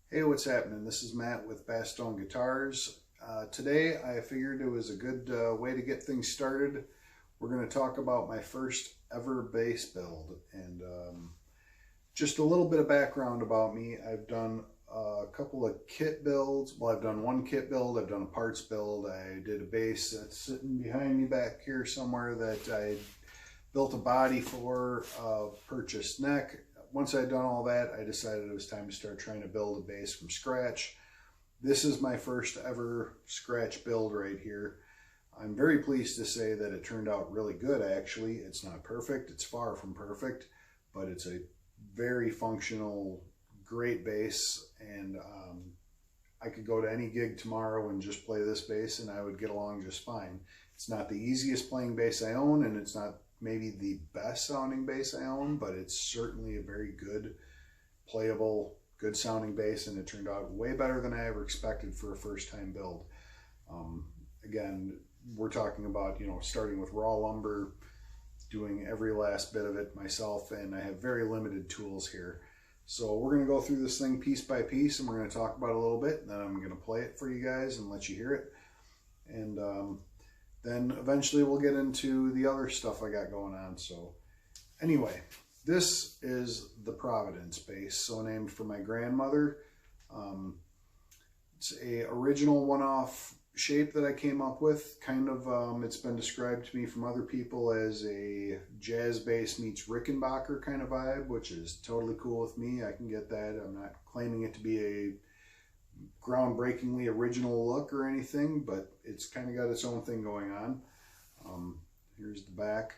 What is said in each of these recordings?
Hey, what's happening? This is Matt with Bastone Guitars. Today I figured it was a good way to get things started. We're going to talk about my first ever bass build, and just a little bit of background about me. I've done a couple of kit builds. Well, I've done one kit build, I've done a parts build. I did a bass that's sitting behind me back here somewhere that I built a body for, purchased neck. Once I'd done all that, I decided it was time to start trying to build a bass from scratch. This is my first ever scratch build right here. I'm very pleased to say that it turned out really good, actually. It's not perfect, it's far from perfect, but it's a very functional, great bass, and I could go to any gig tomorrow and just play this bass and I would get along just fine. It's not the easiest playing bass I own, and it's not maybe the best sounding bass I own, but it's certainly a very good, playable, good sounding bass, and it turned out way better than I ever expected for a first time build. Again, we're talking about, starting with raw lumber, doing every last bit of it myself, and I have very limited tools here. So we're going to go through this thing piece by piece, and we're going to talk about it a little bit, and then I'm going to play it for you guys and let you hear it. And then eventually we'll get into the other stuff I got going on. So anyway, this is the Providence bass, so named for my grandmother. It's a original one-off shape that I came up with. Kind of, it's been described to me from other people as a jazz bass meets Rickenbacker kind of vibe, which is totally cool with me. I can get that. I'm not claiming it to be a groundbreakingly original look or anything, but it's kind of got its own thing going on. Here's the back.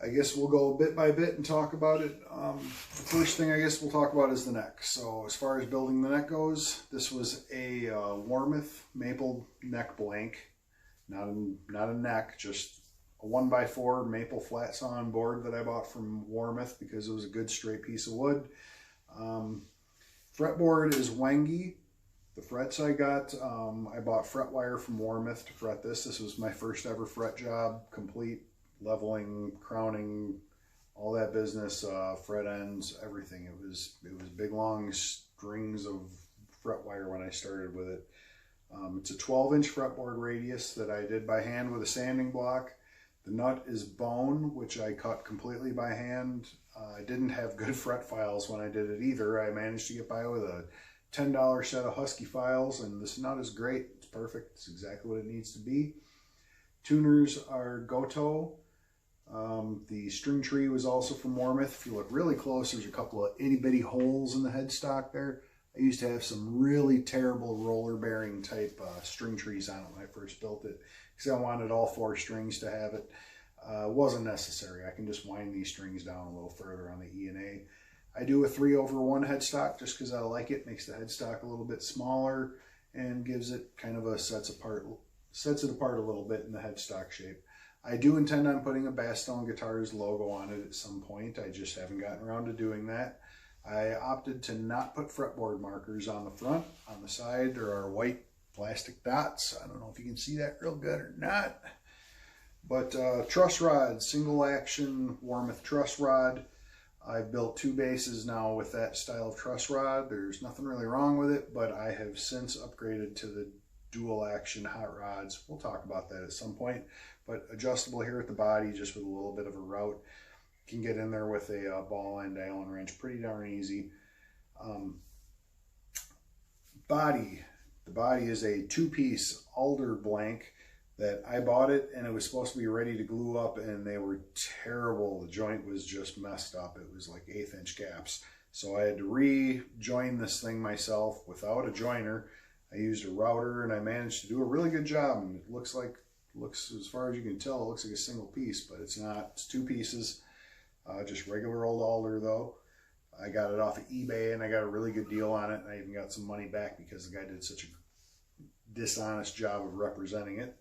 I guess we'll go bit by bit and talk about it. The first thing I guess we'll talk about is the neck. So as far as building the neck goes, this was a Warmoth maple neck blank, not a neck, just a 1x4 maple flat sawn board that I bought from Warmoth because it was a good straight piece of wood. Fretboard is Wangi. The frets I got, I bought fret wire from Warmoth to fret this. This was my first ever fret job, complete leveling, crowning, all that business, fret ends, everything. It was big long strings of fret wire when I started with it. It's a 12-inch fretboard radius that I did by hand with a sanding block. The nut is bone, which I cut completely by hand. I didn't have good fret files when I did it either. I managed to get by with a $10 set of Husky files, and this nut is great. It's perfect. It's exactly what it needs to be. Tuners are Goto. The string tree was also from Warmoth. If you look really close, there's a couple of itty-bitty holes in the headstock there. I used to have some really terrible roller bearing type string trees on it when I first built it, because I wanted all 4 strings to have it. Wasn't necessary. I can just wind these strings down a little further on the E and A. I do a 3/1 headstock just because I like it. Makes the headstock a little bit smaller and gives it kind of a sets it apart a little bit in the headstock shape. I do intend on putting a Bastone Guitars logo on it at some point. I just haven't gotten around to doing that. I opted to not put fretboard markers on the front. On the side there are white plastic dots. I don't know if you can see that real good or not. But truss rod, single action Warmoth truss rod. I've built 2 basses now with that style of truss rod. There's nothing really wrong with it, but I have since upgraded to the dual action hot rods. We'll talk about that at some point, but adjustable here at the body, just with a little bit of a route. You can get in there with a ball end Allen wrench pretty darn easy. Body. The body is a 2-piece alder blank that I bought it, and it was supposed to be ready to glue up, and they were terrible. The joint was just messed up. It was like 1/8 inch gaps. So I had to rejoin this thing myself without a joiner. I used a router, and I managed to do a really good job. And it looks as far as you can tell, it looks like a single piece, but it's not. It's 2 pieces, just regular old alder though. I got it off of eBay, and I got a really good deal on it. And I even got some money back because the guy did such a dishonest job of representing it.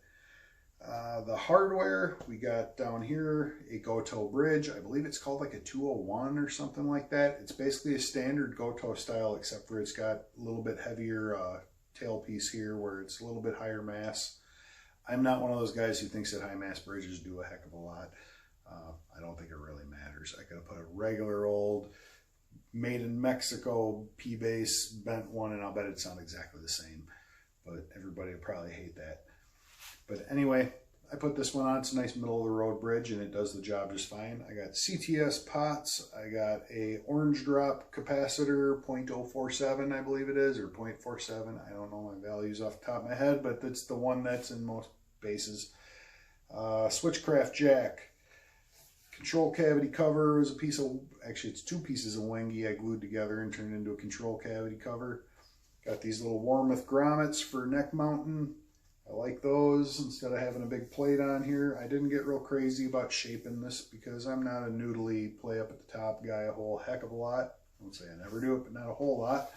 The hardware, we got down here a Goto bridge. I believe it's called like a 201 or something like that. It's basically a standard Goto style, except for it's got a little bit heavier tailpiece here where it's a little bit higher mass. I'm not one of those guys who thinks that high mass bridges do a heck of a lot. I don't think it really matters. I could have put a regular old made in Mexico P-bass bent one, and I'll bet it'd sound exactly the same, but everybody would probably hate that. But anyway, I put this one on. It's a nice middle of the road bridge, and it does the job just fine. I got CTS pots. I got a orange drop capacitor, 0.047 I believe it is, or 0.47. I don't know my values off the top of my head, but that's the one that's in most basses. Switchcraft jack. Control cavity cover is a piece of, actually it's two pieces of Wengi I glued together and turned into a control cavity cover. Got these little Warmoth grommets for neck mounting. I like those instead of having a big plate on here. I didn't get real crazy about shaping this because I'm not a noodly play up at the top guy a whole heck of a lot. I won't say I never do it, but not a whole lot.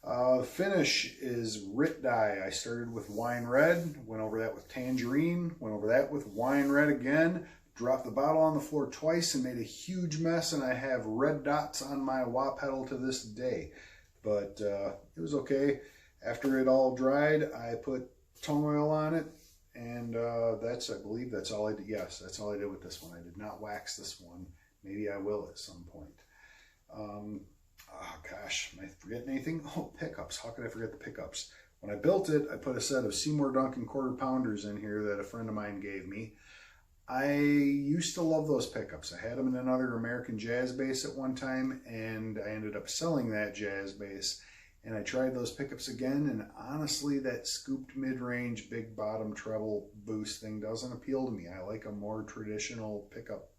The finish is Rit dye. I started with wine red, went over that with tangerine, went over that with wine red again, dropped the bottle on the floor twice and made a huge mess, and I have red dots on my wah pedal to this day. But it was okay. After it all dried, I put tongue oil on it, and I believe that's all I did. Yes, that's all I did with this one. I did not wax this one. Maybe I will at some point. Oh gosh, am I forgetting anything? Oh, pickups. How could I forget the pickups? When I built it, I put a set of Seymour Duncan quarter pounders in here that a friend of mine gave me. I used to love those pickups. I had them in another American jazz bass at one time, and I ended up selling that jazz bass. And I tried those pickups again, and honestly, that scooped mid-range, big bottom treble boost thing doesn't appeal to me. I like a more traditional pickup,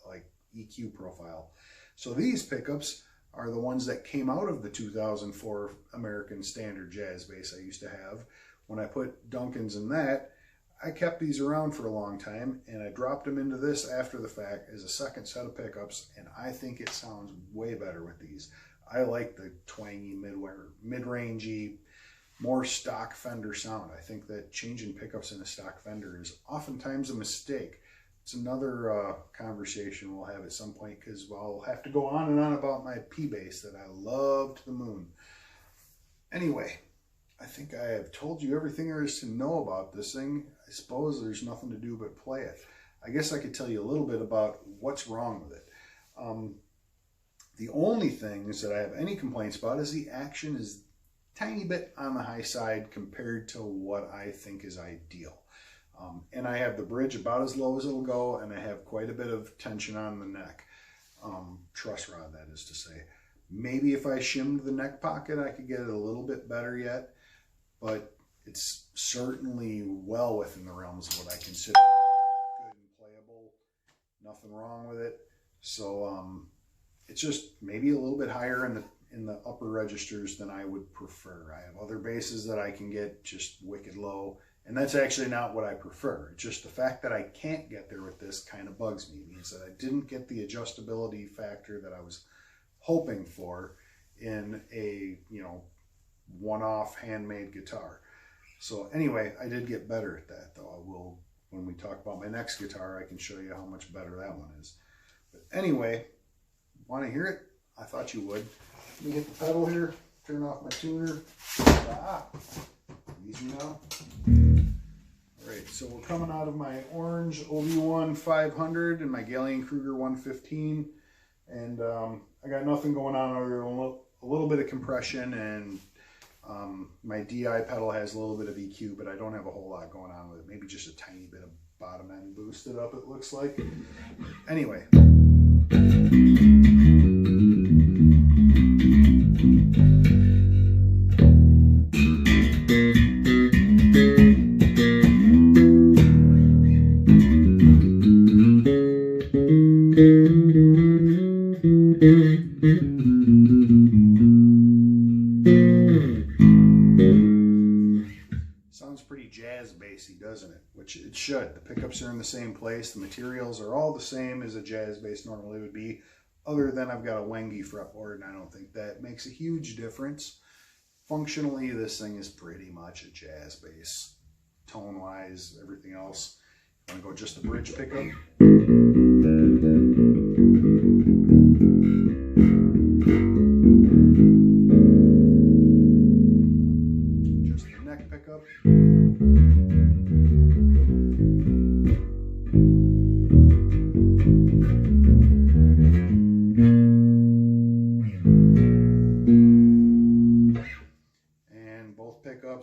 like EQ profile. So these pickups are the ones that came out of the 2004 American Standard jazz bass I used to have. When I put Duncans in that, I kept these around for a long time, and I dropped them into this after the fact as a second set of pickups, and I think it sounds way better with these. I like the twangy, mid-rangey, more stock Fender sound. I think that changing pickups in a stock Fender is oftentimes a mistake. It's another conversation we'll have at some point, because I'll have to go on and on about my P-bass that I love to the moon. Anyway, I think I have told you everything there is to know about this thing. I suppose there's nothing to do but play it. I guess I could tell you a little bit about what's wrong with it. The only things that I have any complaints about is the action is a tiny bit on the high side compared to what I think is ideal. And I have the bridge about as low as it'll go, and I have quite a bit of tension on the neck. Truss rod, that is to say. Maybe if I shimmed the neck pocket, I could get it a little bit better yet, but it's certainly well within the realms of what I consider good and playable. Nothing wrong with it. So it's just maybe a little bit higher in the upper registers than I would prefer. I have other basses that I can get just wicked low, and that's actually not what I prefer. It's just the fact that I can't get there with this kind of bugs me. It means that I didn't get the adjustability factor that I was hoping for in a, one-off handmade guitar. So anyway, I did get better at that, though. I will, when we talk about my next guitar, I can show you how much better that one is. But anyway, want to hear it? I thought you would. Let me hit the pedal here, turn off my tuner. Easy now. All right, so we're coming out of my orange OV1 500 and my Gallien-Kruger 115. And I got nothing going on other than a little bit of compression, and my DI pedal has a little bit of EQ, but I don't have a whole lot going on with it. Maybe just a tiny bit of bottom end boosted up, it looks like. Anyway. Sounds pretty jazz bassy, doesn't it? Which it should. The pickups are in the same place. The materials are all the same as a jazz bass normally would be, other than I've got a Wengi fretboard, and I don't think that makes a huge difference. Functionally, this thing is pretty much a jazz bass. Tone-wise, everything else. I'm going to go just the bridge pickup. Just the neck pickup.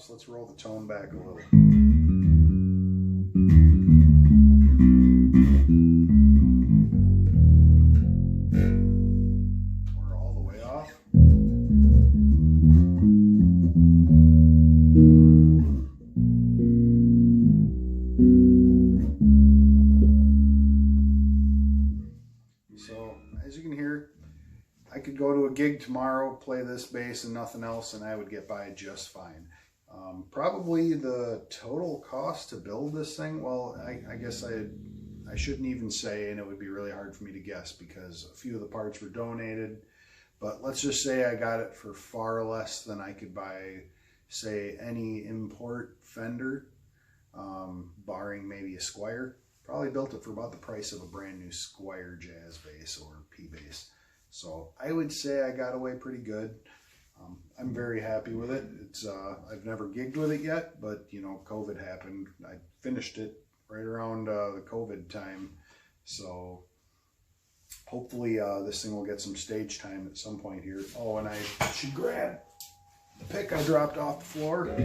So let's roll the tone back a little. We're all the way off. So as you can hear, I could go to a gig tomorrow, play this bass and nothing else, and I would get by just fine. Probably the total cost to build this thing, well, I guess I shouldn't even say, and it would be really hard for me to guess because a few of the parts were donated. But let's just say I got it for far less than I could buy, say, any import Fender, barring maybe a Squier. Probably built it for about the price of a brand new Squier jazz bass or P bass. So I would say I got away pretty good. I'm very happy with it. It's I've never gigged with it yet, but you know, COVID happened. I finished it right around the COVID time, so hopefully this thing will get some stage time at some point here. Oh, and I should grab the pick I dropped off the floor.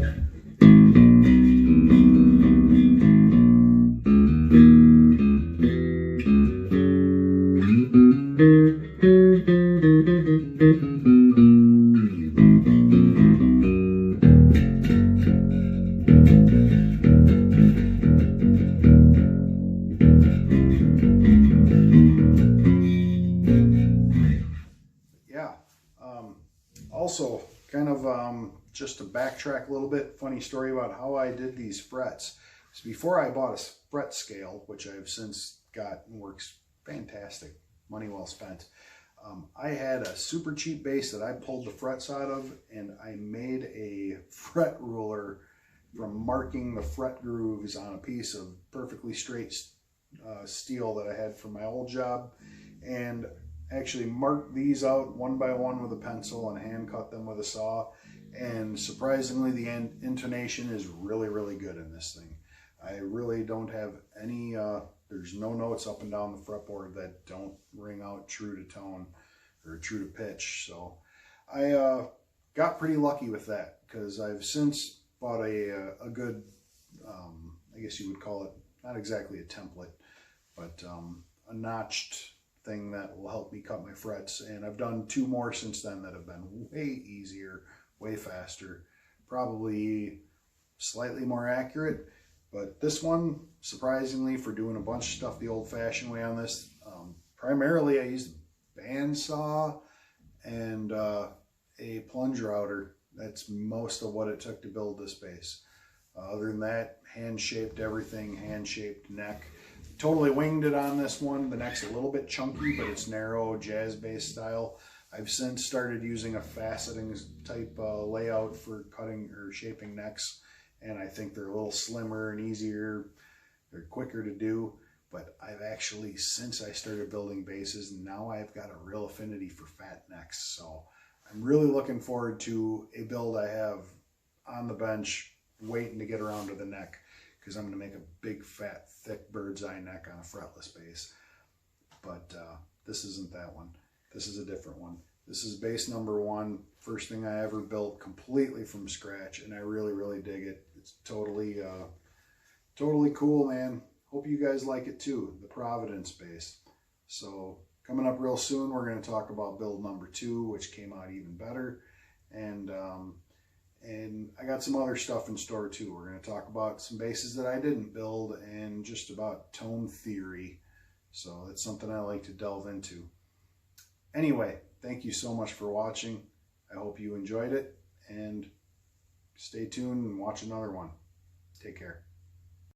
Also, kind of just to backtrack a little bit, funny story about how I did these frets. So before I bought a fret scale, which I've since got and works fantastic, money well spent, I had a super cheap bass that I pulled the frets out of, and I made a fret ruler from marking the fret grooves on a piece of perfectly straight steel that I had from my old job, and actually marked these out one by one with a pencil and hand cut them with a saw. And surprisingly, the intonation is really, really good in this thing. I really don't have any, there's no notes up and down the fretboard that don't ring out true to tone or true to pitch. So I got pretty lucky with that, because I've since bought a good, I guess you would call it, not exactly a template, but a notched thing that will help me cut my frets, and I've done 2 more since then that have been way easier, way faster, probably slightly more accurate. But this one, surprisingly, for doing a bunch of stuff the old-fashioned way on this, primarily I used a bandsaw and a plunge router. That's most of what it took to build this bass. Other than that, hand-shaped everything, hand-shaped neck. Totally winged it on this one. The neck's a little bit chunky, but it's narrow, jazz bass style. I've since started using a faceting type layout for cutting or shaping necks, and I think they're a little slimmer and easier. They're quicker to do, but I've actually, since I started building basses, now I've got a real affinity for fat necks. So I'm really looking forward to a build I have on the bench waiting to get around to the neck, because I'm going to make a big, fat, thick bird's eye neck on a fretless bass. But this isn't that one. This is a different one. This is bass number 1, first thing I ever built completely from scratch, and I really, really dig it. It's totally, totally cool, man. Hope you guys like it too, the Providence bass. So coming up real soon, we're going to talk about build number 2, which came out even better. And I got some other stuff in store too. We're going to talk about some basses that I didn't build and just about tone theory. So that's something I like to delve into. Anyway, thank you so much for watching. I hope you enjoyed it, and stay tuned and watch another one. Take care.